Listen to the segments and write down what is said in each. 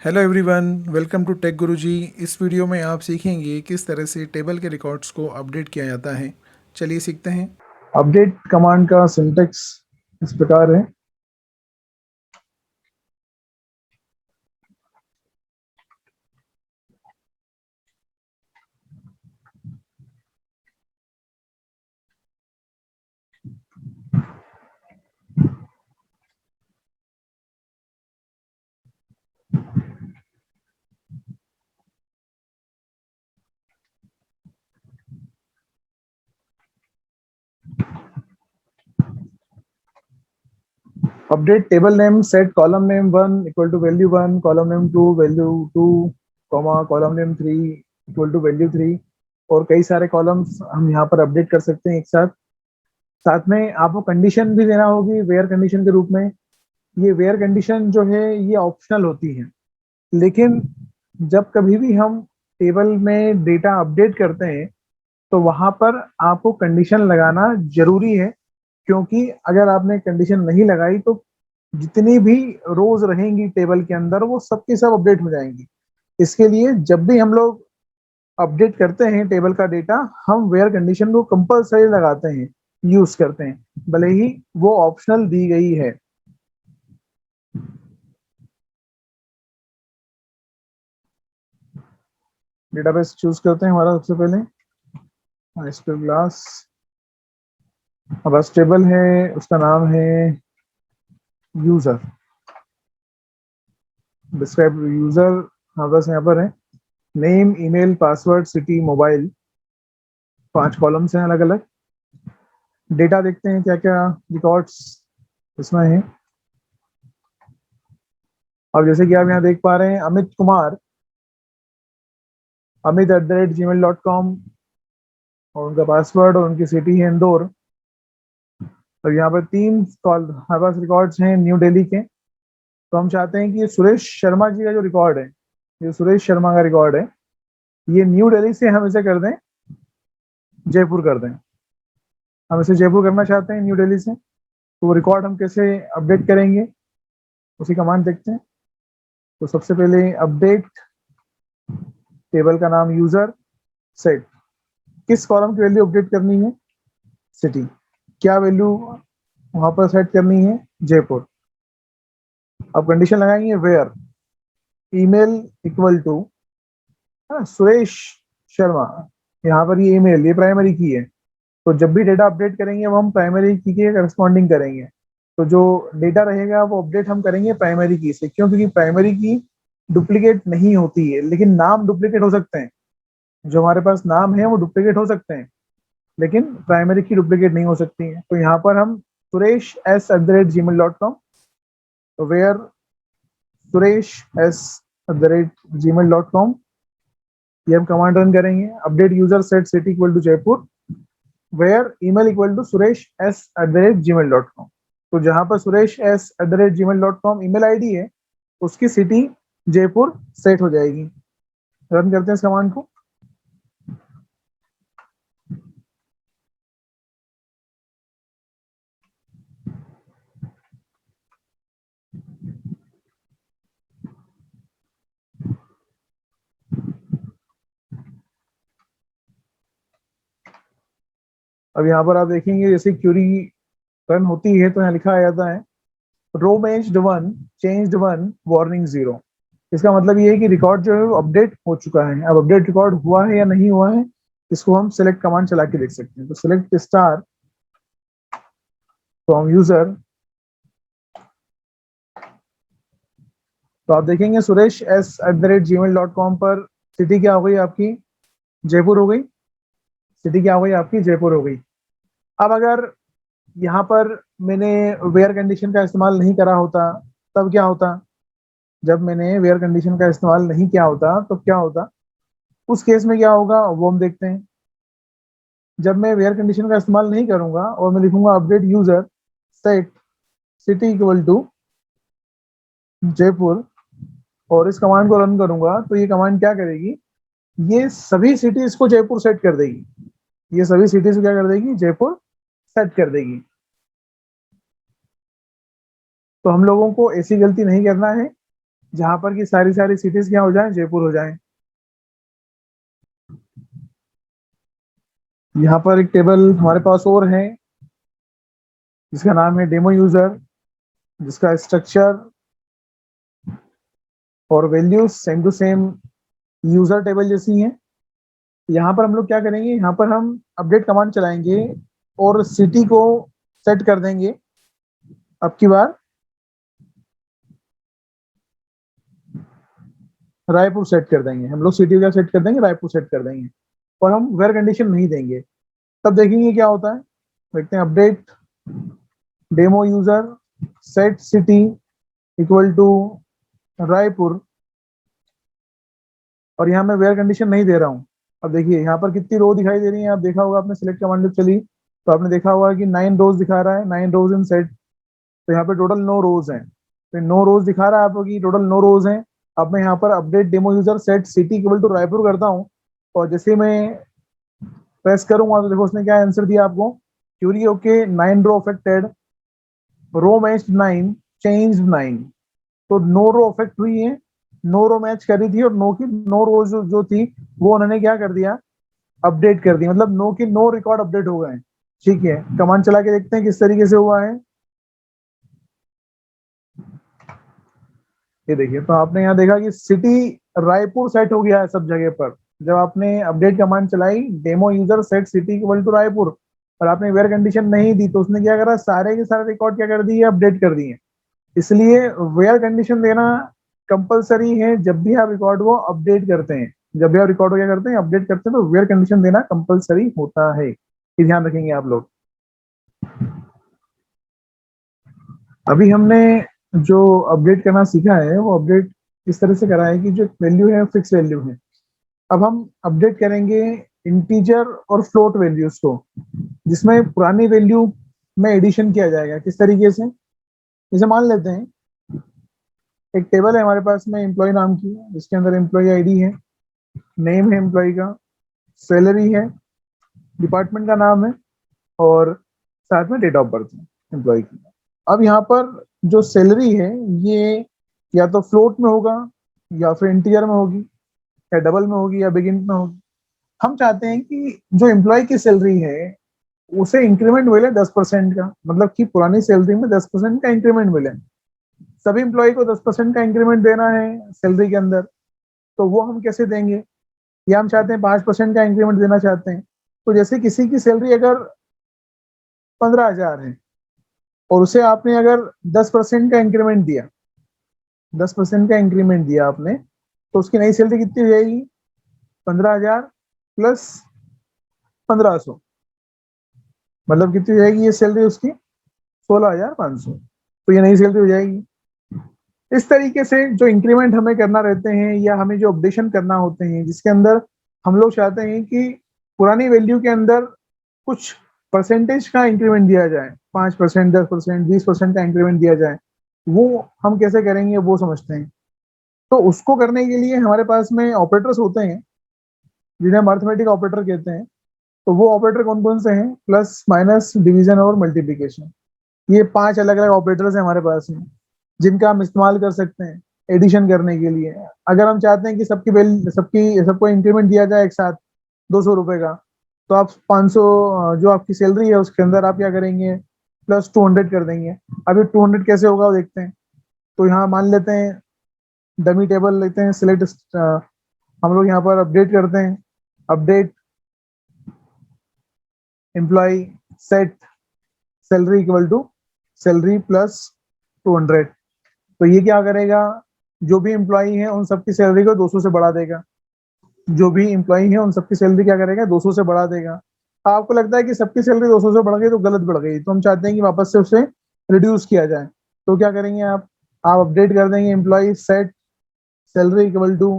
Hello everyone, welcome to tech Guruji. इस video में आप सीखेंगे किस तरह से टेबल के रिकॉर्ड्स को अपडेट किया जाता है। चलिए सीखते हैं। अपडेट कमांड का सिंटेक्स इस प्रकार है। Update table name set column name 1 equal to value 1, column name 2 value 2, comma column name 3 equal to value 3। और कई सारे कॉलम्स हम यहाँ पर अपडेट कर सकते हैं एक साथ। साथ में आपको कंडीशन भी देना होगी वेयर कंडीशन के रूप में। ये वेयर कंडीशन जो है ये ऑप्शनल होती है, लेकिन जब कभी भी हम टेबल में डेटा अपडेट करते हैं तो वहां पर आपको कंडीशन लगाना जरूरी है, क्योंकि अगर आपने कंडीशन नहीं लगाई तो जितनी भी रोज रहेंगी टेबल के अंदर वो सबकी सब अपडेट हो जाएंगी। इसके लिए जब भी हम लोग अपडेट करते हैं टेबल का डेटा, हम वेयर कंडीशन को कंपलसरी लगाते हैं, यूज करते हैं, भले ही वो ऑप्शनल दी गई है। डेटाबेस चूज करते हैं हमारा सबसे पहले एसक्यूएल क्लास। अब बस टेबल है, उसका नाम है यूजर। डिस्क्राइब यूजर, हाँ बस यहाँ पर है name, email, password, city, mobile. 5 columns हैं अलग अलग। डेटा देखते हैं क्या क्या रिकॉर्ड्स इसमें है। अब जैसे कि आप यहाँ देख पा रहे हैं अमित कुमार, amit@gmail.com, और उनका पासवर्ड और उनकी सिटी है इंदौर। तो यहाँ पर 3 कॉल हमारे पास रिकॉर्ड्स हैं न्यू दिल्ली के। तो हम चाहते हैं कि ये सुरेश शर्मा जी का जो रिकॉर्ड है, ये सुरेश शर्मा का रिकॉर्ड है, ये न्यू दिल्ली से हम इसे कर दें जयपुर कर दें। हम इसे जयपुर करना चाहते हैं न्यू दिल्ली से। तो वो रिकॉर्ड हम कैसे अपडेट करेंगे, उसी कमांड देखते हैं। तो सबसे पहले अपडेट टेबल का नाम यूजर सेट, किस कॉलम की वैल्यू अपडेट करनी है, सिटी, क्या वैल्यू वहां पर सेट करनी है, जयपुर। अब कंडीशन लगाएंगे where email equal to Suresh Sharma. यहाँ पर ये ईमेल ये प्राइमरी की है, तो जब भी डेटा अपडेट करेंगे वो हम प्राइमरी की के करस्पॉन्डिंग करेंगे। तो जो डेटा रहेगा वो अपडेट हम करेंगे प्राइमरी की से। क्यों? क्योंकि प्राइमरी की डुप्लीकेट नहीं होती है, लेकिन नाम डुप्लीकेट हो सकते हैं। जो हमारे पास नाम है वो डुप्लीकेट हो सकते हैं, लेकिन प्राइमरी की डुप्लीकेट नहीं हो सकती है। तो यहाँ पर हम suresh@gmail.com, वेयर suresh@gmail.com, ये हम कमांड रन करेंगे। Update user set city equal to Jaipur, where email equal to suresh@gmail.com। तो जहां पर suresh@gmail.com ईमेल आईडी है, उसकी सिटी जयपुर सेट हो जाएगी। रन करते हैं इस कमांड को। अब यहाँ पर आप देखेंगे जैसे क्यूरी रन होती है तो यहाँ लिखा आ जाता है रो मैच्ड 1 चेंज्ड 1 वार्निंग 0। इसका मतलब ये है कि रिकॉर्ड जो है वो अपडेट हो चुका है। अब अपडेट रिकॉर्ड हुआ है या नहीं हुआ है, इसको हम सेलेक्ट कमांड चला के देख सकते हैं। तो सेलेक्ट स्टार फ्रॉम यूजर। तो आप देखेंगे suresh@gmail.com पर सिटी क्या हो गई आपकी, जयपुर हो गई। सिटी क्या हो गई आपकी, जयपुर हो गई। अब अगर यहाँ पर मैंने वेयर कंडीशन का इस्तेमाल नहीं करा होता तब क्या होता? जब मैंने वेयर कंडीशन का इस्तेमाल नहीं किया होता तो क्या होता? उस केस में क्या होगा वो हम देखते हैं। जब मैं वेयर कंडीशन का इस्तेमाल नहीं करूंगा और मैं लिखूंगा update user set city equal to Jaipur और इस कमांड को रन करूंगा, तो ये कमांड क्या करेगी, ये सभी सिटीज को जयपुर सेट कर देगी। ये सभी सिटीज को क्या कर देगी, जयपुर सेट कर देगी। तो हम लोगों को ऐसी गलती नहीं करना है। जहां पर की सारी सिटीज क्या हो जाए, जयपुर हो जाए। यहाँ पर एक टेबल हमारे पास और है जिसका नाम है डेमो यूजर, जिसका स्ट्रक्चर और values same to same user table जैसी है। यहाँ पर हम लोग क्या करेंगे, यहाँ पर हम अपडेट कमांड चलाएंगे और सिटी को सेट कर देंगे। अब की बार रायपुर सेट कर देंगे, हम लोग सिटी का सेट कर देंगे, रायपुर सेट कर देंगे और हम वेयर कंडीशन नहीं देंगे। तब देखेंगे क्या होता है। देखते हैं, update demo user set city equal to Raipur, और यहाँ मैं वेयर कंडीशन नहीं दे रहा हूँ। अब देखिए यहाँ पर कितनी रो दिखाई दे रही है, आप देखा होगा, आपने सिलेक्ट कमांड जब चली तो आपने देखा होगा कि 9 रोज दिखा रहा है, 9 रोज इन सेट। तो यहाँ पे टोटल 9 रोज हैं, तो 9 रोज दिखा रहा है आपको कि टोटल 9 रोज हैं। अब मैं यहाँ पर update demo user set city equal to Raipur करता हूँ और जैसे मैं प्रेस करूंगा तो देखो उसने क्या आंसर दिया आपको, क्यूरी ओके 9 रो अफेक्टेड, रो मैच 9, चेंज 9। तो 9 रो अफेक्ट हुई है, 9 रो मैच कर रही थी और 9 रो जो थी वो उन्होंने क्या कर दिया, अपडेट कर दी, मतलब 9 की 9 रिकॉर्ड अपडेट हो गए हैं। ठीक है, कमांड चला के देखते हैं किस तरीके से हुआ है। ये देखिए, तो आपने यहाँ देखा कि सिटी रायपुर सेट हो गया है सब जगह पर। जब आपने अपडेट कमांड चलाई demo user set city equal to Raipur और आपने वेयर कंडीशन नहीं दी तो उसने क्या करा, सारे के सारे रिकॉर्ड क्या कर दिए, अपडेट कर दिए। इसलिए वेयर कंडीशन देना कंपलसरी है जब भी आप रिकॉर्ड को अपडेट करते हैं। जब भी आप रिकॉर्ड को क्या करते हैं, अपडेट करते हैं, तो वेयर कंडीशन देना कंपलसरी होता है, ये ध्यान रखेंगे आप लोग। अभी हमने जो अपडेट करना सीखा है वो अपडेट इस तरह से करा है कि जो वैल्यू है फिक्स वैल्यू है। अब हम अपडेट करेंगे इंटीजर और फ्लोट वैल्यूज को, जिसमें पुरानी वैल्यू में एडिशन किया जाएगा। किस तरीके से, जैसे मान लेते हैं एक टेबल है हमारे पास में एम्प्लॉय नाम की, जिसके अंदर एम्प्लॉय आईडी है, नेम है एम्प्लॉय का, सैलरी है, डिपार्टमेंट का नाम है और साथ में डेट ऑफ बर्थ है एम्प्लॉय की। अब यहाँ पर जो सैलरी है ये या तो फ्लोट में होगा या फिर इंटीजर में होगी या डबल में होगी या बिगिन में होगी। हम चाहते हैं कि जो एम्प्लॉय की सैलरी है उसे इंक्रीमेंट मिले 10% का, मतलब कि पुरानी सैलरी में 10% का इंक्रीमेंट मिले। सभी एम्प्लॉय को 10% का इंक्रीमेंट देना है सैलरी के अंदर, तो वो हम कैसे देंगे, या हम चाहते हैं 5% का इंक्रीमेंट देना चाहते हैं। तो जैसे किसी की सैलरी अगर 15,000 है और उसे आपने अगर 10% का इंक्रीमेंट दिया, 10% का इंक्रीमेंट दिया आपने, तो उसकी नई सैलरी कितनी हो जाएगी, 15,000 प्लस 1,500, मतलब कितनी हो जाएगी ये सैलरी उसकी, 16,500। तो ये नई सैलरी हो जाएगी। इस तरीके से जो इंक्रीमेंट हमें करना रहते हैं या हमें जो अपडेशन करना होते हैं, जिसके अंदर हम लोग चाहते हैं कि पुरानी वैल्यू के अंदर कुछ परसेंटेज का इंक्रीमेंट दिया जाए, 5%, 10%, 20% का इंक्रीमेंट दिया जाए, वो हम कैसे करेंगे वो समझते हैं। तो उसको करने के लिए हमारे पास में ऑपरेटर्स होते हैं जिन्हें हम अर्थमेटिक ऑपरेटर कहते हैं। तो वो ऑपरेटर कौन कौन से हैं, प्लस माइनस डिवीजन और मल्टीप्लीकेशन। ये 5 अलग अलग ऑपरेटर्स हैं हमारे पास में जिनका हम इस्तेमाल कर सकते हैं एडिशन करने के लिए। अगर हम चाहते हैं कि सबको इंक्रीमेंट दिया जाए एक साथ 200 रुपए का, तो आप 500 जो आपकी सैलरी है उसके अंदर आप क्या करेंगे, प्लस 200 कर देंगे। अभी 200 कैसे होगा वो देखते हैं। तो यहाँ मान लेते हैं डमी टेबल लेते हैं, सिलेक्ट, हम लोग यहाँ पर अपडेट करते हैं, update employee set salary equal to salary plus 200। तो ये क्या करेगा, जो भी एम्प्लॉई है उन सबकी सैलरी को 200 से बढ़ा देगा। जो भी एम्प्लॉई है उन सबकी सैलरी क्या करेगा, 200 से बढ़ा देगा। आपको लगता है कि सबकी सैलरी 200 से बढ़ गई तो गलत बढ़ गई, तो हम चाहते हैं कि वापस से उसे रिड्यूस किया जाए। तो क्या करेंगे आप अपडेट कर देंगे employee set salary equal to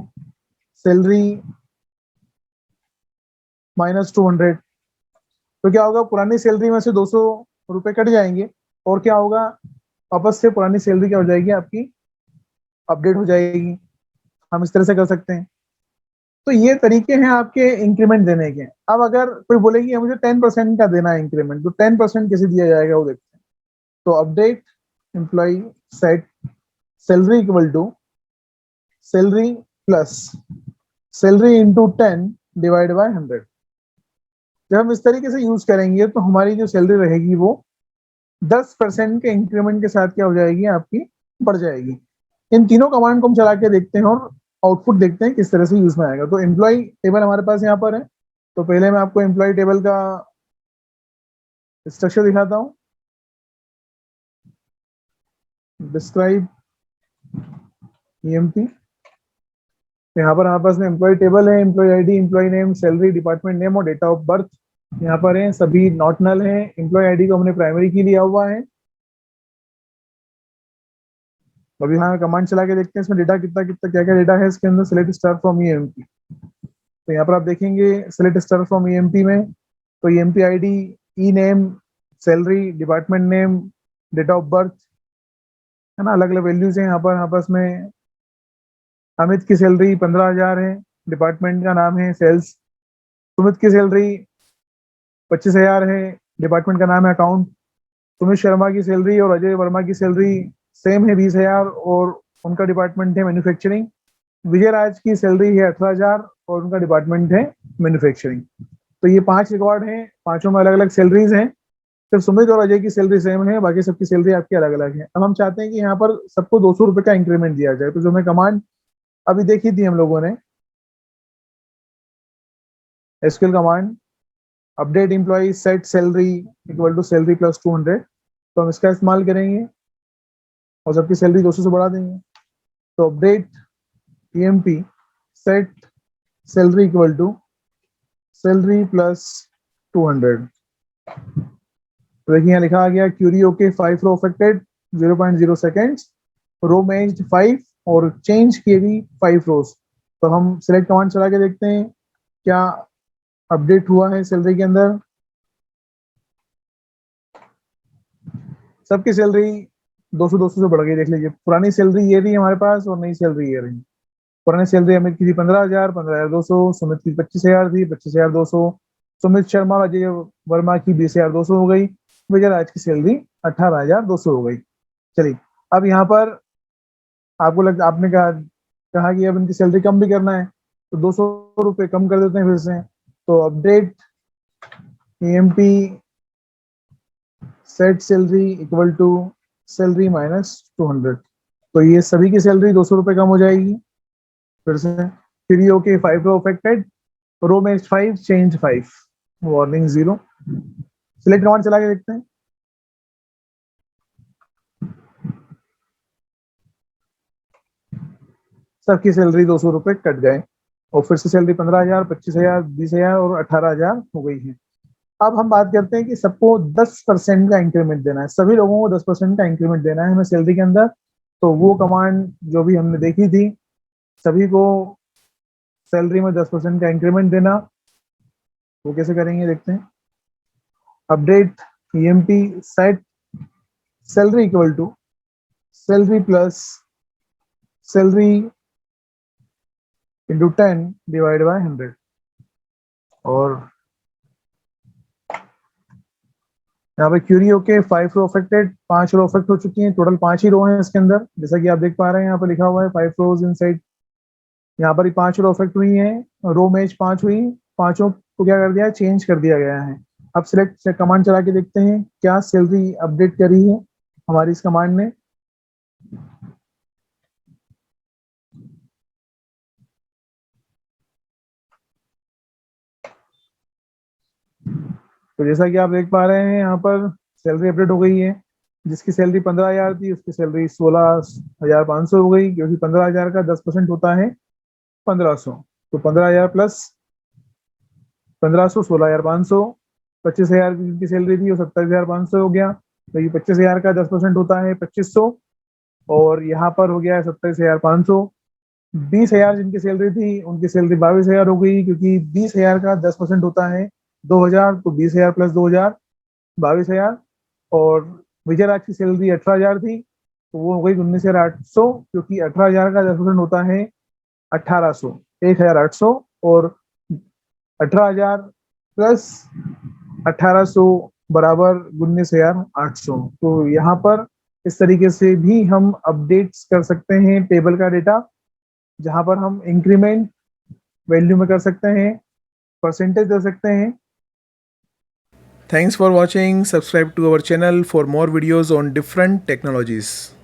salary minus 200। तो क्या होगा, पुरानी सैलरी में से 200 रुपए कट जाएंगे और क्या होगा, वापस से पुरानी सैलरी क्या हो जाएगी आपकी, अपडेट हो जाएगी। हम इस तरह से कर सकते हैं। तो ये तरीके हैं आपके इंक्रीमेंट देने के। अब अगर कोई बोले कि मुझे 10% का देना है इंक्रीमेंट, तो 10% कैसे दिया जाएगा वो देखते हैं। तो update employee set salary equal to salary plus salary into 10 divide by 100। जब हम इस तरीके से यूज करेंगे तो हमारी जो सैलरी रहेगी वो 10% के इंक्रीमेंट के साथ क्या हो जाएगी, आपकी बढ़ जाएगी। इन तीनों कमांड को हम चला के देखते हैं और आउटपुट देखते हैं किस तरह से यूज में आएगा। तो एम्प्लॉय टेबल हमारे पास यहाँ पर है। तो पहले मैं आपको एम्प्लॉय टेबल का स्ट्रक्चर दिखाता हूँ। Describe EMP. यहाँ पर हमारे पास में एम्प्लॉय टेबल है, employee ID, employee name, salary, department name और डेट ऑफ बर्थ यहाँ पर है। सभी नॉट नल है। एम्प्लॉय आईडी को हमने प्राइमरी की लिया हुआ है। अभी यहाँ कमांड चला के देखते हैं इसमें डेटा कितना कितना क्या क्या डेटा है इसके अंदर। Select star from EMP. तो यहाँ पर आप देखेंगे सिलेक्ट स्टार फ्रॉम ईएमपी में तो EMP ID, E name, salary, department name, date of birth है ना, अलग अलग वैल्यूज हैं यहाँ पर। आपस में अमित की सैलरी 15,000 है, डिपार्टमेंट का नाम है सेल्स। सुमित की सैलरी 25,000 है, डिपार्टमेंट का नाम है अकाउंट। सुमित शर्मा की सैलरी और अजय वर्मा की सैलरी सेम है 20,000 और उनका डिपार्टमेंट है मैन्युफैक्चरिंग। विजय राज की सैलरी है 18,000 और उनका डिपार्टमेंट है मैन्युफैक्चरिंग। तो ये 5 रिकॉर्ड हैं, पांचों में अलग अलग सैलरीज हैं। सिर्फ सुमित और अजय की सैलरी सेम है, बाकी सबकी सैलरी आपकी अलग अलग है। अब हम चाहते हैं कि यहाँ पर सबको 200 रुपए का इंक्रीमेंट दिया जाए। तो जो मैं कमांड अभी देखी थी हम लोगों ने, SQL command update employee set salary equal to salary plus 200, तो हम इसका इस्तेमाल करेंगे और सबकी सैलरी 200 से बढ़ा देंगे। तो update EMP set salary equal to salary plus 200। तो देखिए यहाँ लिखा आ गया query okay 5 row affected 0.0 seconds, row matched 5 और चेंज किए भी 5 रोज। तो हम सिलेक्ट कमांड चला के देखते हैं क्या अपडेट हुआ है सैलरी के अंदर। सबकी सैलरी 200 से बढ़ गई। देख लीजिए पुरानी सैलरी ये रही हमारे पास और नई सैलरी ये रही। पुरानी सैलरी अमित की थी 15,000, 15,200। सुमित की 25,000 थी, 25,200। सुमित शर्मा और अजय वर्मा की 20,200 हो गई। विजय राज की सैलरी 18,200 हो गई। चलिए अब यहाँ पर आपको आपने कहा कि अब इनकी सैलरी कम भी करना है तो 200 रुपये कम कर देते हैं फिर से। तो update EMP set salary equal to salary minus 200। तो ये सभी की सैलरी 200 रुपये कम हो जाएगी। फिर से फिर ये ओके 5 रो अफेक्टेड, रो में 5 चेंज 5, वार्निंग 0। सिलेक्ट कमांड चला के देखते हैं। सबकी सैलरी 200 रुपये कट गए और फिर से सैलरी 15,000, 25,000, 20,000 और 18,000 हो गई है। अब हम बात करते हैं कि सबको 10% का इंक्रीमेंट देना है। सभी लोगों को 10% का इंक्रीमेंट देना है हमें सैलरी के अंदर। तो वो कमांड जो भी हमने देखी थी, सभी को सैलरी में 10% का इंक्रीमेंट देना, वो कैसे करेंगे देखते हैं। Update EMP set salary equal to salary plus salary into 10 divide by 100। और यहाँ पे query okay 5 row affected, 5 row affect हो चुकी हैं। टोटल 5 ही रो हैं इसके अंदर, जैसा कि आप देख पा रहे हैं यहाँ पे लिखा हुआ है 5 रोज इनसाइड। यहाँ पर ही 5 रो अफेक्ट हुई हैं, रो मैच 5 हुई, पांचों को क्या कर दिया है, चेंज कर दिया गया है। अब सिलेक्ट कमांड चला के देखते हैं क्या सैलरी अपडेट करी है हमारी इस कमांड ने। तो जैसा कि आप देख पा रहे हैं यहाँ पर सैलरी अपडेट हो गई है। जिसकी सैलरी 15,000 थी उसकी सैलरी 16,500 हो गई, क्योंकि 15,000 का 10% होता है 1,500। तो 15,000 प्लस 1,500 16,500। 25,000 की सैलरी थी वो 27,500 हो गया। तो ये 25,000 का 10% होता है 2,500 और यहाँ पर हो गया है 27,500। 20,000 जिनकी सैलरी थी उनकी सैलरी 22,000 हो गई, क्योंकि 20,000 का 10% होता है 2,000। तो 20,000 प्लस 2,000 22,000। और विजय राज की सैलरी 18,000 थी तो वो हो गई 19,800, क्योंकि 18,000 का 10% होता है 1,800, 1,800। और 18,000 प्लस 1,800 बराबर 19,800। तो यहाँ पर इस तरीके से भी हम अपडेट्स कर सकते हैं टेबल का डेटा। जहाँ पर हम इंक्रीमेंट वैल्यू में कर सकते हैं, परसेंटेज दे सकते हैं। Thanks for watching. Subscribe to our channel for more videos on different technologies.